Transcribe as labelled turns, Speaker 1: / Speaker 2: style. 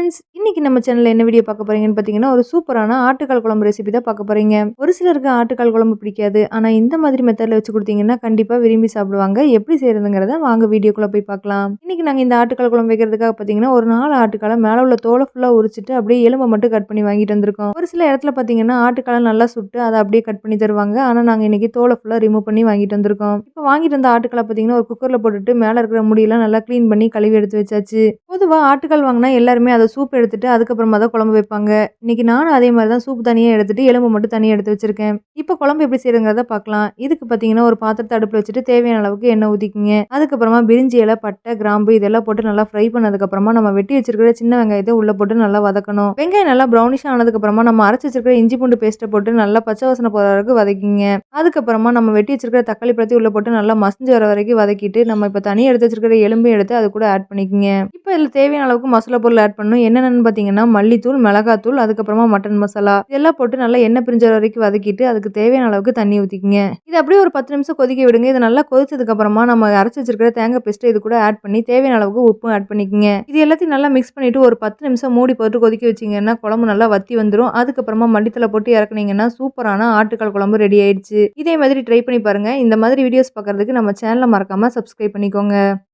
Speaker 1: Friends, இன்னைக்கு நம்ம சேனல்ல என்ன வீடியோ பார்க்க போறீங்கன்னு பார்த்தீங்கன்னா, ஒரு சூப்பரான ஆட்டுக்கால் குழம்பு ரெசிபி தான் பார்க்க போறீங்க. ஒரு சிலருக்கு ஆட்டுக்கால் குழம்பு பிடிக்காது. ஆனா இந்த மாதிரி மெத்தட்ல வச்சு குடுத்தீங்கன்னா, கண்டிப்பா விரும்பி சாப்பிடுவாங்க. எப்படி செய்றதுங்கிறத வாங்க வீடியோக்குள்ள போய் பார்க்கலாம். இன்னைக்கு நாங்க இந்த ஆட்டுக்கால் குழம்பு வைக்கிறதுக்காக பார்த்தீங்கன்னா, ஒரு 4 ஆட்டுக்கால மேல உள்ள தோல ஃபுல்லா உரிச்சுட்டு, அப்படியே எலும்ப மட்டும் கட் பண்ணி வாங்கிட்டு வந்திருக்கோம். ஒரு சில இடத்துல பார்த்தீங்கன்னா, ஆட்டுக்கால நல்லா சுட்டு அத அப்படியே கட் பண்ணி தருவாங்க. ஆனா நாங்க இன்னைக்கு தோல ஃபுல்லா ரிமூவ் பண்ணி வாங்கிட்டு வந்திருக்கோம். இப்போ வாங்கிட்டு வந்த ஆட்டுக்கால பார்த்தீங்கன்னா, ஒரு குக்கர்ல போட்டுட்டு மேல இருக்கிற முடியெல்லாம் நல்லா கிளீன் பண்ணி கழுவி எடுத்து வச்சாச்சு. பொதுவா ஆட்டுக்கால் வாங்குனா எல்லாருமே அத சூப் எடுத்துட்டு அதுக்கப்புறமா தான் குழம்பு வைப்பாங்க. இன்னைக்கு நானும் அதே மாரி தான் சூப் தனியா எடுத்துட்டு, எலும்பு மட்டும் தனியா எடுத்து வச்சிருக்கேன். இப்போ குழம்பு எப்படி செய்றதுங்கிறத பார்க்கலாம். இதுக்கு பார்த்தீங்கன்னா, ஒரு பாத்திரத்த அடுப்புல வச்சுட்டு தேவையான அளவுக்கு எண்ணெய் ஊத்திக்கங்க. அதுக்கப்புறமா பிரிஞ்சி இலை, பட்டை, கிராம்பு இதெல்லாம் போட்டு நல்லா ஃப்ரை பண்ணதுக்கப்புறமா நம்ம வெட்டி வச்சிருக்கிற சின்ன வெங்காயத்த உள்ள போட்டு நல்லா வதக்கணும். வெங்காயம் நல்லா ப்ரௌனிஷா ஆனதுக்கப்புறமா நம்ம அரைச்சு வச்சிருக்கிற இஞ்சி பூண்டு பேஸ்ட்ட போட்டு நல்லா பச்சை வாசனை போற வரைக்கும் வதக்கிங்க. அதுக்கப்புறமா நம்ம வெட்டி வச்சிருக்கிற தக்காளி பழத்தையும் உள்ள போட்டு நல்லா மசிஞ்சு வர வரைக்கும் வதக்கிட்டு, நம்ம இப்ப தனியா எடுத்து வச்சிருக்கிற எலும்பையும் எடுத்து அது கூட ஆட் பண்ணிக்கங்க. இப்போ இதுல தேவையான அளவுக்கு மசாலா பொருள் ஆட் பண்ணணும். என்னென்னன்னு பார்த்தீங்கன்னா, மல்லித்தூள், மிளகாத்தூள், அதுக்கப்புறமா மட்டன் மசாலா இதெல்லாம் போட்டு நல்லா எண்ணெய் பிரிஞ்ச வர வரைக்கும் வதக்கிட்டு, அதுக்கு தேவையான அளவுக்கு தண்ணி ஊத்திக்கங்க. இது அப்படியே ஒரு 10 நிமிஷம் கொதிக்க விடுங்க. இது நல்லா கொதிச்சதுக்கு அப்புறமா நம்ம அரைச்சு வச்சிருக்கிற தேங்காய் பேஸ்ட்ட இது கூட ஆட் பண்ணி தேவையான அளவுக்கு உப்பும் ஆட் பண்ணிக்கங்க. இது எல்லாத்தையும் நல்லா மிக்ஸ் பண்ணிட்டு ஒரு 10 நிமிஷம் மூடி போட்டு கொதிக்க வச்சீங்கன்னா, குழம்பு நல்லா வத்தி வந்துரும். அதுக்கப்புறமா மல்லித்தழை போட்டு இறக்குனீங்கன்னா, சூப்பரான ஆட்டுக்கால் குழம்பு ரெடி ஆயிடுச்சு. இதே மாதிரி ட்ரை பண்ணி பாருங்க. இந்த மாதிரி வீடியோஸ் பார்க்கறதுக்கு நம்ம சேனல மறக்காம சப்ஸ்கிரைப் பண்ணிக்கோங்க.